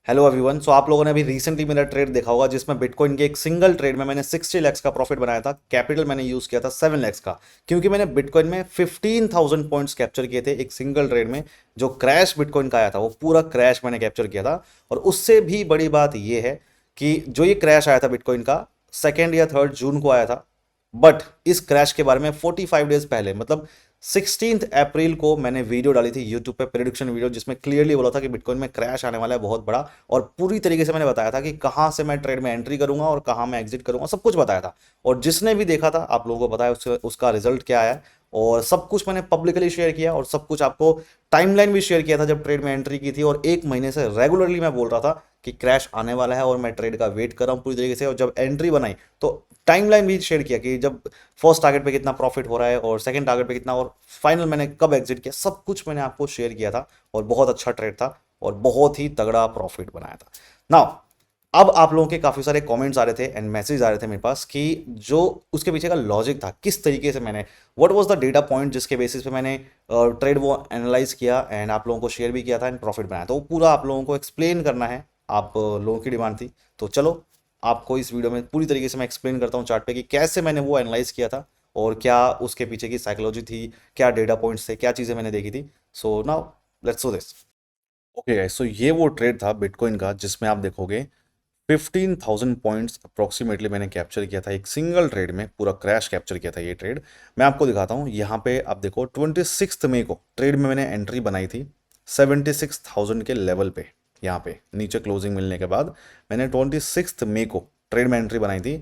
Hello everyone. सो आप लोगों ने अभी रिसेंटली मेरा ट्रेड देखा होगा जिसमें बिटकॉइन के एक सिंगल ट्रेड में मैंने 60 लैक्स का प्रॉफिट बनाया था। कैपिटल मैंने यूज किया था 7 लैक्स का, क्योंकि मैंने बिटकॉइन में 15,000 पॉइंट्स कैप्चर किए थे एक सिंगल ट्रेड में। जो क्रैश बिटकॉइन का आया था वो पूरा क्रैश मैंने कैप्चर किया था। और उससे भी बड़ी बात ये है कि जो ये क्रैश आया था बिटकॉइन का 2 या 3 जून को आया था। बट इस क्रैश के बारे में 45 डेज पहले, मतलब 16 अप्रैल को मैंने वीडियो डाली थी यूट्यूब पे, प्रेडिक्शन वीडियो, जिसमें क्लियरली बोला था कि बिटकॉइन में क्रैश आने वाला है बहुत बड़ा। और पूरी तरीके से मैंने बताया था कि कहां से मैं ट्रेड में एंट्री करूंगा और कहां मैं एग्जिट करूंगा, सब कुछ बताया था। और जिसने भी देखा था आप लोगों को पता है उसका रिजल्ट क्या आया। और सब कुछ मैंने पब्लिकली शेयर किया और सब कुछ आपको टाइमलाइन भी शेयर किया था जब ट्रेड में एंट्री की थी। और एक महीने से रेगुलरली मैं बोल रहा था कि क्रैश आने वाला है और मैं ट्रेड का वेट कर रहा हूँ पूरी तरीके से। और जब एंट्री बनाई तो टाइमलाइन भी शेयर किया कि जब फर्स्ट टारगेट पे कितना प्रॉफिट हो रहा है और सेकंड टारगेट पे कितना, और फाइनल मैंने कब एग्जिट किया, सब कुछ मैंने आपको शेयर किया था। और बहुत अच्छा ट्रेड था और बहुत ही तगड़ा प्रॉफिट बनाया था। नाउ अब आप लोगों के काफ़ी सारे कमेंट्स आ रहे थे एंड मैसेज आ रहे थे मेरे पास कि जो उसके पीछे का लॉजिक था, किस तरीके से मैंने, what was the data point जिसके बेसिस पे मैंने ट्रेड वो एनालाइज किया एंड आप लोगों को शेयर भी किया था एंड प्रॉफिट बनाया। तो वो पूरा आप लोगों को एक्सप्लेन करना है, आप लोगों की डिमांड थी। तो चलो आपको इस वीडियो में पूरी तरीके से मैं एक्सप्लेन करता हूँ चार्ट पे कि कैसे मैंने वो एनालाइज किया था और क्या उसके पीछे की साइकोलॉजी थी, क्या डेटा पॉइंट्स थे, क्या चीज़ें मैंने देखी थी। So now let's do this. Okay, so ये वो ट्रेड था बिटकॉइन का जिसमें आप देखोगे 15,000 पॉइंट्स अप्रोक्सीमेटली मैंने कैप्चर किया था एक सिंगल ट्रेड में। पूरा क्रैश कैप्चर किया था ये ट्रेड। मैं आपको दिखाता हूँ यहाँ पे, आप देखो 26 मई को ट्रेड में मैंने एंट्री बनाई थी 76,000 के लेवल पे। यहाँ पे नीचे क्लोजिंग मिलने के बाद मैंने 26 मई को ट्रेड में एंट्री बनाई थी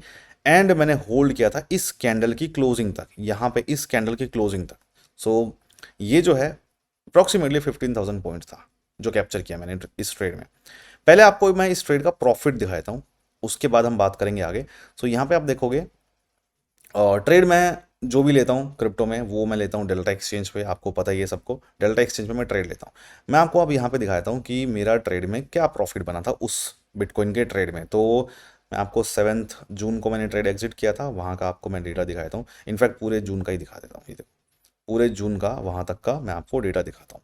एंड मैंने होल्ड किया था इस कैंडल की क्लोजिंग तक, यहाँ पे इस कैंडल की क्लोजिंग तक। सो ये जो है अप्रोक्सीमेटली 15,000 पॉइंट्स था जो कैप्चर किया मैंने इस ट्रेड में। पहले आपको मैं इस ट्रेड का प्रॉफिट दिखाता हूँ, उसके बाद हम बात करेंगे आगे। सो यहाँ पे आप देखोगे ट्रेड मैं जो भी लेता हूँ क्रिप्टो में वो मैं लेता हूँ डेल्टा एक्सचेंज पे। आपको पता ही है सबको, डेल्टा एक्सचेंज पे मैं ट्रेड लेता हूँ। मैं आपको अब यहाँ पे दिखाता हूँ कि मेरा ट्रेड में क्या प्रॉफिट बना था उस बिटकॉइन के ट्रेड में। तो मैं आपको 7 जून को मैंने ट्रेड एग्जिट किया था, वहाँ का आपको मैं डेटा दिखाता हूँ। इनफैक्ट पूरे जून का ही दिखा देता हूँ, ये देखो पूरे जून का वहाँ तक का मैं आपको डेटा दिखाता हूँ।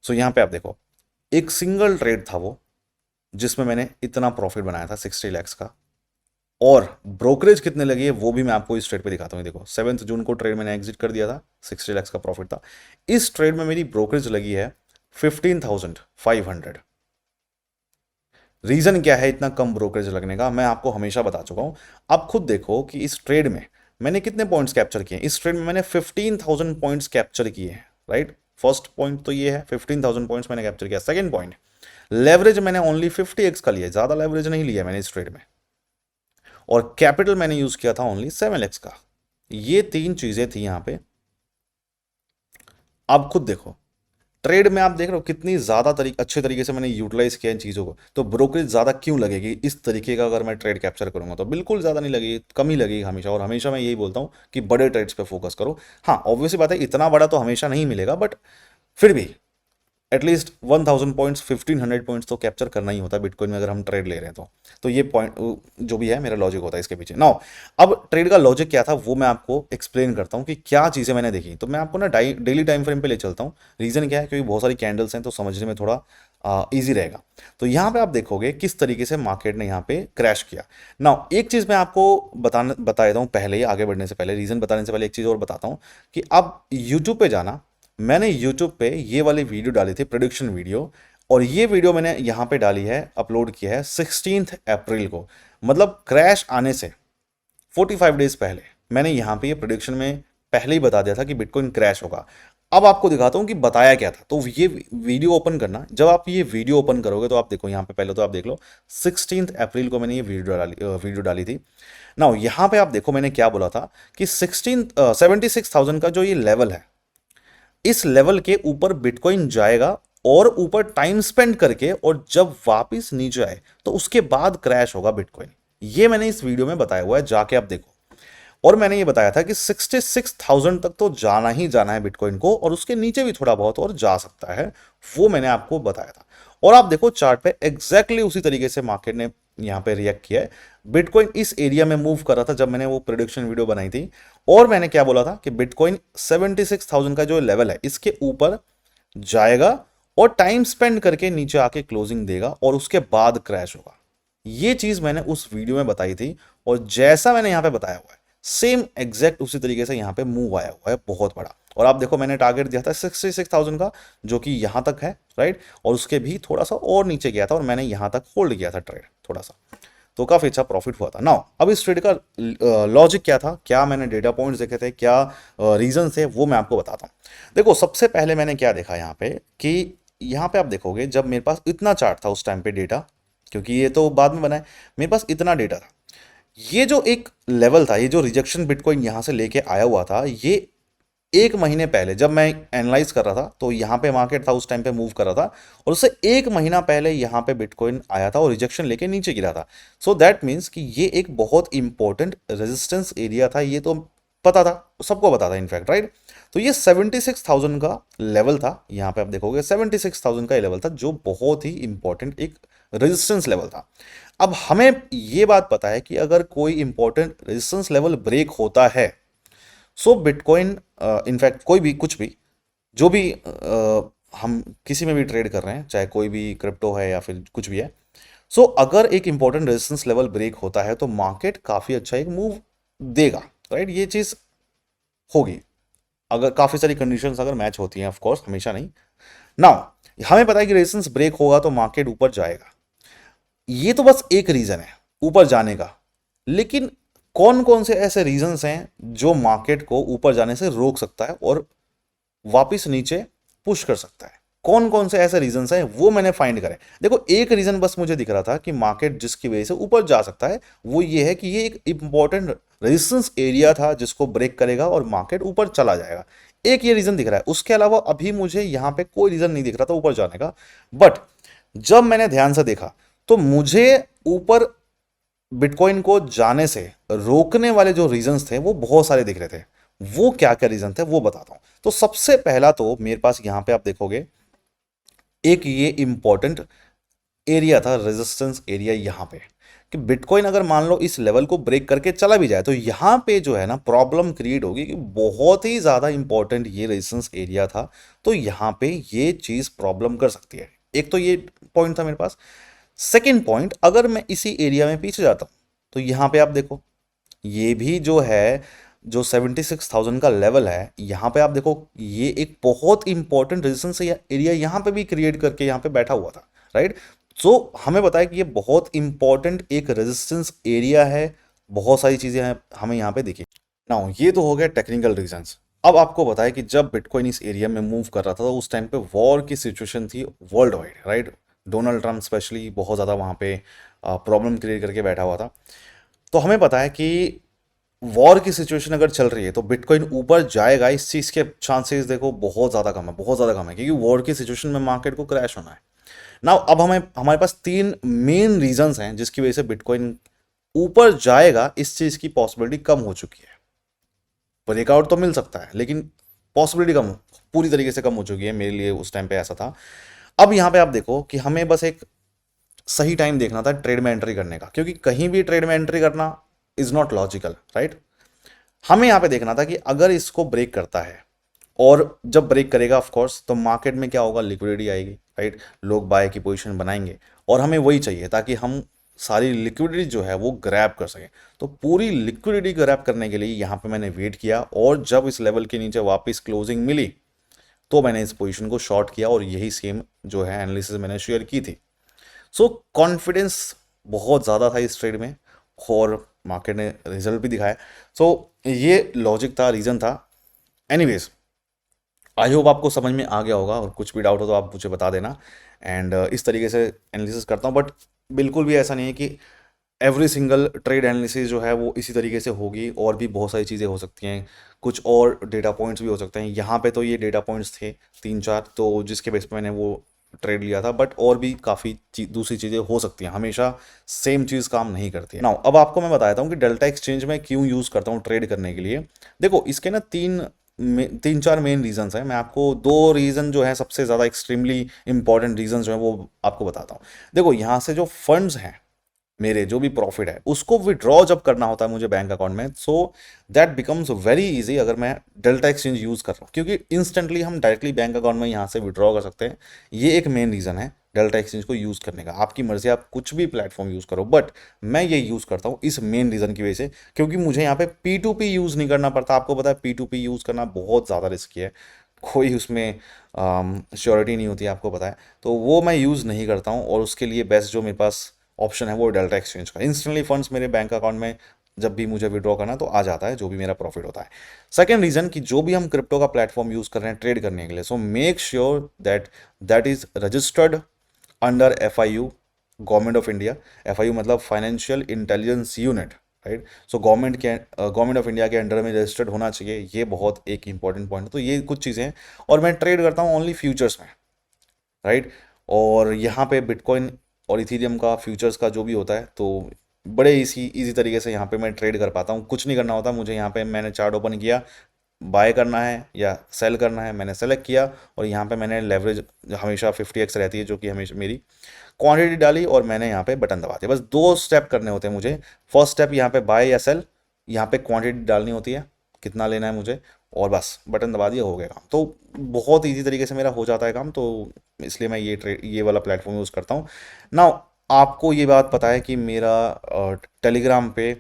सो यहाँ पे आप देखो एक सिंगल ट्रेड था वो जिसमें मैंने इतना प्रॉफिट बनाया था 60 लैक्स का। और ब्रोकरेज कितने लगी है वो भी मैं आपको इस ट्रेड पे दिखाता हूँ। देखो 7 जून को ट्रेड मैंने एग्जिट कर दिया था, 60 लैक्स का प्रॉफिट था। इस ट्रेड में मेरी ब्रोकरेज लगी है 15,500। रीजन क्या है इतना कम ब्रोकरेज लगने का, मैं आपको हमेशा बता चुका हूं। आप खुद देखो कि इस ट्रेड में मैंने कितने पॉइंट्स कैप्चर किए। इस ट्रेड में मैंने 15,000 पॉइंट्स कैप्चर किए हैं, राइट। फर्स्ट पॉइंट तो ये है 15,000 पॉइंट्स मैंने कैप्चर किया। सेकंड पॉइंट, लेवरेज मैंने ओनली 50x का लिया, ज्यादा लेवरेज नहीं लिया मैंने इस ट्रेड में। और कैपिटल मैंने यूज किया था ओनली 7 लैक्स का। ये तीन चीजें थी यहां पे। आप खुद देखो ट्रेड में, आप देख रहे हो कितनी ज्यादा अच्छे तरीके से मैंने यूटिलाइज किया इन चीजों को। तो ब्रोकरेज ज्यादा क्यों लगेगी इस तरीके का, अगर मैं ट्रेड कैप्चर करूंगा तो बिल्कुल ज्यादा नहीं लगेगी, कम ही लगेगी हमेशा। और हमेशा मैं यही बोलता हूं कि बड़े ट्रेड्स पे फोकस करो। हाँ ऑब्वियसली बात है इतना बड़ा तो हमेशा नहीं मिलेगा, बट फिर भी एटलीस्ट 1,000 पॉइंट्स 1,500 पॉइंट्स तो कैप्चर करना ही होता है बिटकॉइन में अगर हम ट्रेड ले रहे हैं तो ये पॉइंट जो भी है मेरा लॉजिक होता है इसके पीछे। नाउ अब ट्रेड का लॉजिक क्या था वो मैं आपको एक्सप्लेन करता हूँ कि क्या चीज़ें मैंने देखी। तो मैं आपको ना डेली टाइम फ्रेम पे ले चलता हूँ। रीज़न क्या है, क्योंकि बहुत सारी कैंडल्स हैं तो समझने में थोड़ा ईजी रहेगा। तो यहाँ पे आप देखोगे किस तरीके से मार्केट ने यहाँ पे क्रैश किया। नाउ एक चीज़ मैं आपको बता देता हूँ पहले ही, आगे बढ़ने से पहले, रीज़न बताने से पहले एक चीज़ और बताता हूँ कि आप यूट्यूब पे जाना। मैंने YouTube पे ये वाली वीडियो डाली थी, प्रोडिक्शन वीडियो। और ये वीडियो मैंने यहाँ पे डाली है, अपलोड किया है 16 अप्रैल को, मतलब क्रैश आने से 45 डेज पहले। मैंने यहाँ पे ये प्रोडिक्शन में पहले ही बता दिया था कि बिटकॉइन क्रैश होगा। अब आपको दिखाता हूँ कि बताया क्या था। तो ये वीडियो ओपन करना, जब आप ये वीडियो ओपन करोगे तो आप देखो यहाँ पे, पहले तो आप देख लो 16 अप्रैल को मैंने ये वीडियो डाली थी। ना यहाँ पे आप देखो मैंने क्या बोला था कि 76,000 का जो ये लेवल है, इस लेवल के ऊपर बिटकॉइन जाएगा और ऊपर टाइम स्पेंड करके, और जब वापस नीचे आए तो उसके बाद क्रैश होगा बिटकॉइन। ये मैंने इस वीडियो में बताया हुआ है, जाके आप देखो। और मैंने ये बताया था कि 66,000 तक तो जाना ही जाना है बिटकॉइन को, और उसके नीचे भी थोड़ा बहुत और जा सकता है, वो मैंने आपको बताया था। और आप देखो चार्ट पे एग्जैक्टली उसी तरीके से मार्केट ने यहाँ पे रिएक्ट किया है। बिटकॉइन इस एरिया में मूव कर रहा था जब मैंने वो प्रोडिक्शन वीडियो बनाई थी। और मैंने क्या बोला था कि बिटकॉइन 76,000 का जो लेवल है इसके ऊपर जाएगा और टाइम स्पेंड करके नीचे आके क्लोजिंग देगा और उसके बाद क्रैश होगा। ये चीज मैंने उस वीडियो में बताई थी और जैसा मैंने यहां पे बताया हुआ है सेम एग्जैक्ट उसी तरीके से यहां पे मूव आया हुआ है बहुत बड़ा। और आप देखो मैंने टारगेट दिया था 66,000 का जो कि यहां तक है, राइट, और उसके भी थोड़ा सा और नीचे गया था और मैंने यहां तक होल्ड किया था ट्रेड थोड़ा सा, तो काफी अच्छा प्रॉफिट हुआ था। नाउ अब इस ट्रेड का लॉजिक क्या था, क्या मैंने डेटा पॉइंट्स देखे थे, क्या रीजन थे, वो मैं आपको बताता हूँ। देखो सबसे पहले मैंने क्या देखा यहाँ पे कि यहाँ पे आप देखोगे जब मेरे पास इतना चार्ट था उस टाइम पे डेटा, क्योंकि ये तो बाद में बना है, मेरे पास इतना डेटा था, ये जो एक लेवल था, ये जो रिजेक्शन बिटकॉइन यहां से लेके आया हुआ था, ये एक महीने पहले जब मैं एनालाइज कर रहा था तो यहाँ पे मार्केट था उस टाइम पे मूव कर रहा था और उससे एक महीना पहले यहाँ पे बिटकॉइन आया था और रिजेक्शन लेके नीचे गिरा था। सो दैट मीन्स कि ये एक बहुत इंपॉर्टेंट रेजिस्टेंस एरिया था, ये तो पता था, सबको पता था इनफैक्ट, राइट। तो ये 76,000 का लेवल था, यहाँ पे आप देखोगे 76,000 का लेवल था जो बहुत ही इंपॉर्टेंट एक रेजिस्टेंस लेवल था। अब हमें ये बात पता है कि अगर कोई इंपॉर्टेंट रेजिस्टेंस लेवल ब्रेक होता है, सो बिटकॉइन इनफैक्ट कोई भी कुछ भी जो भी हम किसी में भी ट्रेड कर रहे हैं, चाहे कोई भी क्रिप्टो है या फिर कुछ भी है, सो अगर एक इंपॉर्टेंट रेजिस्टेंस लेवल ब्रेक होता है तो मार्केट काफी अच्छा एक मूव देगा, राइट। ये चीज होगी अगर काफी सारी कंडीशंस अगर मैच होती हैं, ऑफ कोर्स हमेशा नहीं। नाउ हमें पता है कि रेजिस्टेंस ब्रेक होगा तो मार्केट ऊपर जाएगा, ये तो बस एक रीजन है ऊपर जाने का, लेकिन कौन कौन से ऐसे रीजंस हैं जो मार्केट को ऊपर जाने से रोक सकता है और वापस नीचे पुश कर सकता है, कौन कौन से ऐसे रीजंस हैं वो मैंने फाइंड करे। देखो एक रीजन बस मुझे दिख रहा था कि मार्केट जिसकी वजह से ऊपर जा सकता है वो ये है कि ये एक इंपॉर्टेंट रेजिस्टेंस एरिया था जिसको ब्रेक करेगा और मार्केट ऊपर चला जाएगा, एक ये रीजन दिख रहा है। उसके अलावा अभी मुझे यहां पे कोई रीजन नहीं दिख रहा था ऊपर जाने का। बट जब मैंने ध्यान से देखा तो मुझे ऊपर बिटकॉइन को जाने से रोकने वाले जो रीजंस थे वो बहुत सारे दिख रहे थे। वो क्या क्या रीजन थे वो बताता हूं। तो सबसे पहला तो मेरे पास यहां पे आप देखोगे एक ये इंपॉर्टेंट एरिया था, रेजिस्टेंस एरिया यहां पे, कि बिटकॉइन अगर मान लो इस लेवल को ब्रेक करके चला भी जाए तो यहां पे जो है ना प्रॉब्लम क्रिएट होगी कि बहुत ही ज्यादा इंपॉर्टेंट ये रेजिस्टेंस एरिया था, तो यहां पे ये चीज प्रॉब्लम कर सकती है। एक तो ये पॉइंट था मेरे पास। सेकेंड पॉइंट, अगर मैं इसी एरिया में पीछे जाता हूं तो यहां पे आप देखो ये भी जो है जो 76,000 का लेवल है, यहां पे आप देखो ये एक बहुत इंपॉर्टेंट रेजिस्टेंस एरिया यहां पे भी क्रिएट करके यहां पे बैठा हुआ था, राइट। सो हमें बताया कि ये बहुत इंपॉर्टेंट एक रेजिस्टेंस एरिया है, बहुत सारी चीजें हैं हमें यहां पे दिखी। नाउ ये तो हो गया टेक्निकल रीजंस। अब आपको बताया कि जब बिटकॉइन इस एरिया में मूव कर रहा था तो उस टाइम पे वॉर की सिचुएशन थी world wide, right. Donald Trump specially बहुत ज़्यादा वहाँ पे प्रॉब्लम क्रिएट करके बैठा हुआ था। तो हमें पता है कि वॉर की सिचुएशन अगर चल रही है तो बिटकॉइन ऊपर जाएगा, इस चीज़ के चांसेस देखो बहुत ज़्यादा कम है, बहुत ज़्यादा कम है, क्योंकि वॉर की सिचुएशन में मार्केट को क्रैश होना है। नाउ अब हमें हमारे पास तीन मेन रीजंस हैं जिसकी वजह से बिटकॉइन ऊपर जाएगा, इस चीज़ की पॉसिबिलिटी कम हो चुकी है। ब्रेकआउट तो मिल सकता है लेकिन पॉसिबिलिटी कम, पूरी तरीके से कम हो चुकी है, मेरे लिए उस टाइम पे ऐसा था। अब यहां पे आप देखो कि हमें बस एक सही टाइम देखना था ट्रेड में एंट्री करने का, क्योंकि कहीं भी ट्रेड में एंट्री करना इज नॉट लॉजिकल, राइट। हमें यहां पे देखना था कि अगर इसको ब्रेक करता है और जब ब्रेक करेगा ऑफ कोर्स तो मार्केट में क्या होगा, लिक्विडिटी आएगी, राइट, लोग बाय की पोजीशन बनाएंगे और हमें वही चाहिए ताकि हम सारी लिक्विडिटी जो है वो ग्रैब कर सकें। तो पूरी लिक्विडिटी ग्रैब करने के लिए यहां पे मैंने वेट किया और जब इस लेवल के नीचे वापस क्लोजिंग मिली तो मैंने इस पोजीशन को शॉर्ट किया और यही सेम जो है एनालिसिस मैंने शेयर की थी। सो कॉन्फिडेंस बहुत ज़्यादा था इस ट्रेड में और मार्केट ने रिजल्ट भी दिखाया। सो ये लॉजिक था, रीज़न था। एनीवेज आई होप आपको समझ में आ गया होगा और कुछ भी डाउट हो तो आप मुझे बता देना। एंड इस तरीके से एनालिसिस करता हूँ, बट बिल्कुल भी ऐसा नहीं है कि एवरी सिंगल ट्रेड एनालिसिस जो है वो इसी तरीके से होगी, और भी बहुत सारी चीज़ें हो सकती हैं, कुछ और डेटा पॉइंट्स भी हो सकते हैं। यहाँ पे तो ये डेटा पॉइंट्स थे तीन चार, तो जिसके बेस पे मैंने वो ट्रेड लिया था, बट और भी काफ़ी दूसरी चीज़ें हो सकती हैं, हमेशा सेम चीज़ काम नहीं करती है। नाउ अब आपको मैं बताता हूँ कि डेल्टा एक्सचेंज में क्यों यूज़ करता हूँ ट्रेड करने के लिए। देखो इसके ना तीन चार मेन रीजंस हैं। मैं आपको दो रीज़न जो है सबसे ज़्यादा एक्सट्रीमली इंपॉर्टेंट रीजन जो है वो आपको बताता हूँ। देखो यहाँ से जो फंड्स हैं मेरे जो भी प्रॉफिट है उसको विड्रॉ जब करना होता है मुझे बैंक अकाउंट में, so that becomes very easy अगर मैं डेल्टा एक्सचेंज यूज़ कर रहा हूँ, क्योंकि इंस्टेंटली हम डायरेक्टली बैंक अकाउंट में यहाँ से विड्रॉ कर सकते हैं। ये एक मेन रीज़न है डेल्टा एक्सचेंज को यूज़ करने का। आपकी मर्जी, आप कुछ भी प्लेटफॉर्म यूज़ करो, बट मैं ये यूज़ करता हूँ इस मेन रीज़न की वजह से, क्योंकि मुझे यहाँ पे P2P यूज़ नहीं करना पड़ता। आपको पता है P2P यूज़ करना बहुत ज़्यादा रिस्की है, कोई उसमें श्योरिटी नहीं होती, आपको पता है। तो वो मैं यूज़ नहीं करता हूँ, और उसके लिए बेस्ट जो मेरे पास ऑप्शन है वो डेल्टा एक्सचेंज का। इंस्टेंटली फंड्स मेरे बैंक अकाउंट में जब भी मुझे विड्रॉ करना है तो आ जाता है, जो भी मेरा प्रॉफिट होता है। सेकेंड रीज़न कि जो भी हम क्रिप्टो का प्लेटफॉर्म यूज़ कर रहे हैं ट्रेड करने के लिए, so make sure that that is registered under FIU, government of India. FIU मतलब financial intelligence unit, right. So government of India के अंडर में रजिस्टर्ड होना चाहिए, ये बहुत एक इंपॉर्टेंट पॉइंट है। तो ये कुछ चीज़ें हैं, और मैं ट्रेड करता हूँ ओनली फ्यूचर्स में, राइट। और यहाँ पे बिटकॉइन और इथीरियम का फ्यूचर्स का जो भी होता है, तो बड़े इजी तरीके से यहाँ पे मैं ट्रेड कर पाता हूँ। कुछ नहीं करना होता मुझे, यहाँ पे मैंने चार्ट ओपन किया, बाय करना है या सेल करना है, मैंने सेलेक्ट किया, और यहाँ पे मैंने लेवरेज हमेशा 50x रहती है, जो कि हमेशा मेरी क्वांटिटी डाली, और मैंने यहाँ पे बटन दबा दिया। बस दो स्टेप करने होते हैं मुझे। फर्स्ट स्टेप यहाँ पे बाय या सेल, यहाँ पे क्वांटिटी डालनी होती है, कितना लेना है मुझे, और बस बटन दबा दिया, हो गया काम। तो बहुत इजी तरीके से मेरा हो जाता है काम, तो इसलिए मैं ये वाला प्लेटफॉर्म यूज़ करता हूँ। नाउ आपको ये बात पता है कि मेरा टेलीग्राम पे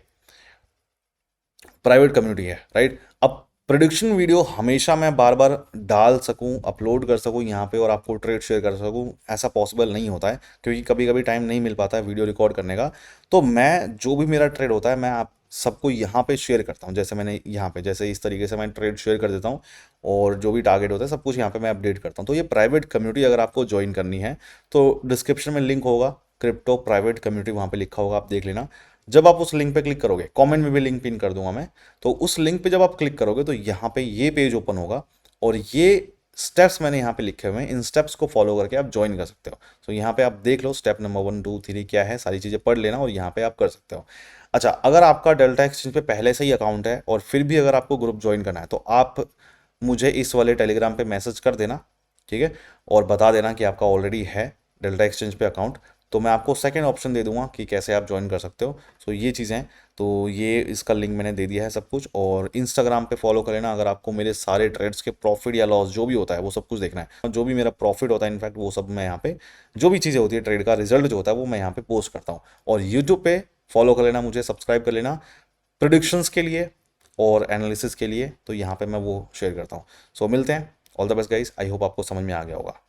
प्राइवेट कम्युनिटी है, राइट। अब प्रोडक्शन वीडियो हमेशा मैं बार बार डाल सकूं, अपलोड कर सकूं यहाँ पे, और आपको ट्रेड शेयर कर सकूं, ऐसा पॉसिबल नहीं होता है, क्योंकि कभी कभी टाइम नहीं मिल पाता है वीडियो रिकॉर्ड करने का। तो मैं जो भी मेरा ट्रेड होता है मैं आप सबको यहाँ पे शेयर करता हूँ, जैसे मैंने यहाँ पे जैसे इस तरीके से मैं ट्रेड शेयर कर देता हूँ, और जो भी टारगेट होता है सब कुछ यहाँ पे मैं अपडेट करता हूँ। तो ये प्राइवेट कम्युनिटी अगर आपको ज्वाइन करनी है तो डिस्क्रिप्शन में लिंक होगा, क्रिप्टो प्राइवेट कम्युनिटी वहाँ पे लिखा होगा, आप देख लेना। जब आप उस लिंक पे क्लिक करोगे, कमेंट में भी लिंक पिन कर दूंगा मैं, तो उस लिंक पे जब आप क्लिक करोगे तो यहाँ पे ये पेज ओपन होगा, और ये स्टेप्स मैंने यहाँ पे लिखे हुए हैं, इन स्टेप्स को फॉलो करके आप ज्वाइन कर सकते हो। तो यहाँ पे आप देख लो स्टेप नंबर 1 2 3 क्या है, सारी चीज़ें पढ़ लेना, और यहाँ पे आप कर सकते हो। अच्छा, अगर आपका डेल्टा एक्सचेंज पे पहले से ही अकाउंट है और फिर भी अगर आपको ग्रुप ज्वाइन करना है, तो आप मुझे इस वाले टेलीग्राम पे मैसेज कर देना, ठीक है, और बता देना कि आपका ऑलरेडी है डेल्टा एक्सचेंज पे अकाउंट, तो मैं आपको सेकंड ऑप्शन दे दूंगा कि कैसे आप ज्वाइन कर सकते हो। सो ये चीज़ें हैं, तो ये इसका लिंक मैंने दे दिया है सब कुछ। और इंस्टाग्राम पे फॉलो कर लेना अगर आपको मेरे सारे ट्रेड्स के प्रॉफिट या लॉस जो भी होता है वो सब कुछ देखना है। जो भी मेरा प्रॉफिट होता है इनफैक्ट वो सब मैं यहाँ पे, जो भी चीज़ें होती है ट्रेड का रिजल्ट जो होता है वो मैं यहाँ पे पोस्ट करता हूँ। और यूट्यूब पे फॉलो कर लेना, मुझे सब्सक्राइब कर लेना प्रोडिक्शंस के लिए और एनालिसिस के लिए, तो यहाँ पे मैं वो शेयर करता हूँ। सो मिलते हैं, all the best guys, I hope आपको समझ में आ गया होगा।